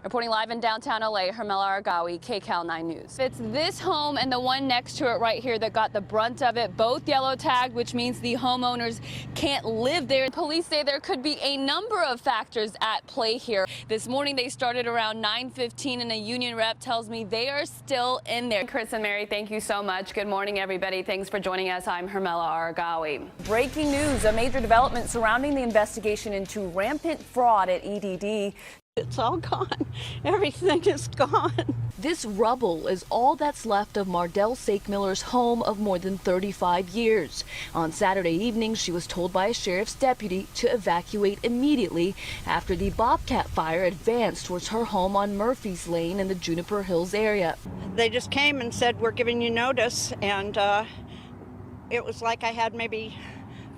Reporting live in downtown LA, Hermela Aregawi, KCAL 9 News. It's this home and the one next to it right here that got the brunt of it. Both yellow tagged, which means the homeowners can't live there. Police say there could be a number of factors at play here. This morning they started around 9:15 and a union rep tells me they are still in there. Chris and Mary, thank you so much. Good morning, everybody. Thanks for joining us. I'm Hermela Aregawi. Breaking news, a major development surrounding the investigation into rampant fraud at EDD. It's all gone. Everything is gone. This rubble is all that's left of Mardell Sakemiller's home of more than 35 years. On Saturday evening, she was told by a sheriff's deputy to evacuate immediately after the Bobcat fire advanced towards her home on Murphy's Lane in the Juniper Hills area. They just came and said, we're giving you notice, and it was like I had maybe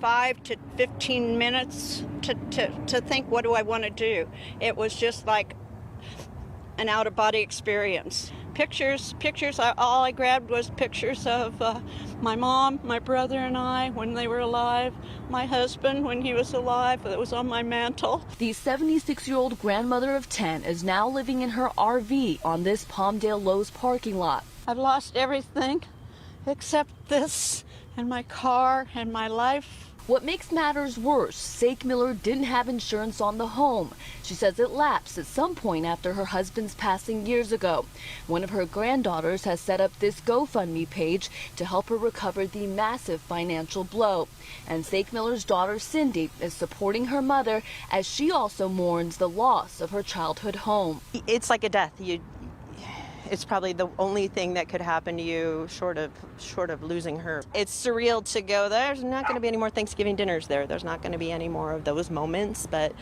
5 to 15 minutes to think, what do I want to do? It was just like an out-of-body experience. Pictures, all I grabbed was pictures of my mom, my brother and I when they were alive, my husband when he was alive, that was on my mantle. The 76-year-old grandmother of 10 is now living in her RV on this Palmdale Lowe's parking lot. I've lost everything except this and my car and my life. What makes matters worse, Sakemiller didn't have insurance on the home. She says it lapsed at some point after her husband's passing years ago. One of her granddaughters has set up this GoFundMe page to help her recover the massive financial blow. And Sakemiller's daughter Cindy is supporting her mother as she also mourns the loss of her childhood home. It's like a death. It's probably the only thing that could happen to you short of losing her. It's surreal to go, there's not going to be any more Thanksgiving dinners there. There's not going to be any more of those moments, but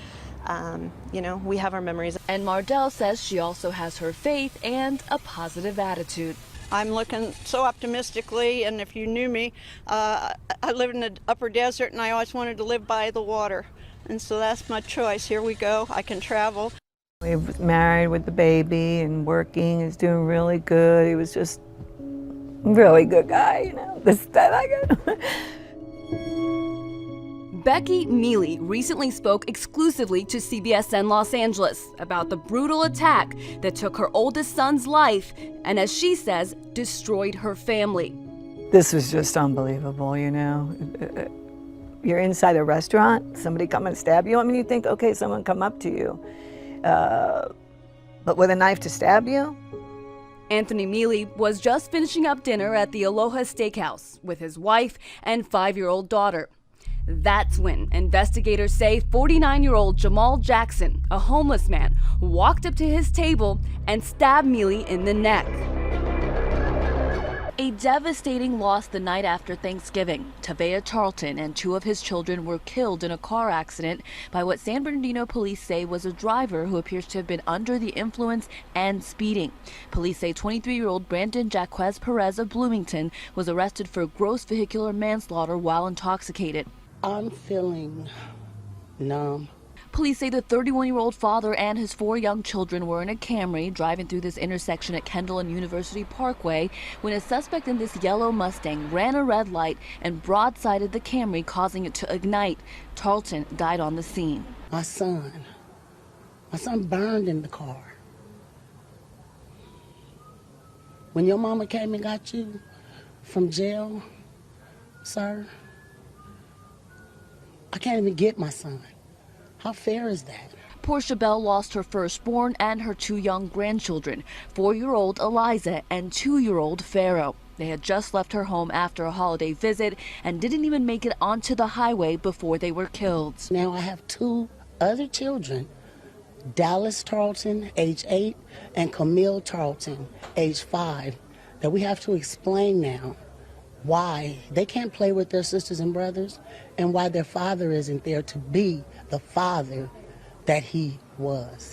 you know, we have our memories. And Mardell says she also has her faith and a positive attitude. I'm looking so optimistically, and if you knew me, I live in the upper desert and I always wanted to live by the water. And so that's my choice. Here we go. I can travel. He was married with the baby and working. He's doing really good. He was just a really good guy, you know. Becky Mealy recently spoke exclusively to CBSN Los Angeles about the brutal attack that took her oldest son's life and, as she says, destroyed her family. This was just unbelievable, you know. You're inside a restaurant, somebody come and stab you. I mean, you think, okay, someone come up to you. But with a knife to stab you? Anthony Mealy was just finishing up dinner at the Aloha Steakhouse with his wife and 5-year-old daughter. That's when investigators say 49-year-old Jamal Jackson, a homeless man, walked up to his table and stabbed Mealy in the neck. A devastating loss the night after Thanksgiving. Tavea Charlton and 2 of his children were killed in a car accident by what San Bernardino police say was a driver who appears to have been under the influence and speeding. Police say 23-year-old Brandon Jaquez Perez of Bloomington was arrested for gross vehicular manslaughter while intoxicated. I'm feeling numb. Police say the 31-year-old father and his 4 young children were in a Camry driving through this intersection at Kendall and University Parkway when a suspect in this yellow Mustang ran a red light and broadsided the Camry, causing it to ignite. Tarleton died on the scene. My son burned in the car. When your mama came and got you from jail, sir, I can't even get my son. How fair is that? Portia Bell lost her firstborn and her 2 young grandchildren, 4-year-old Eliza and 2-year-old Pharaoh. They had just left her home after a holiday visit and didn't even make it onto the highway before they were killed. Now I have 2 other children, Dallas Tarleton, age 8, and Camille Tarleton, age 5, that we have to explain now why they can't play with their sisters and brothers and why their father isn't there to be the father that he was.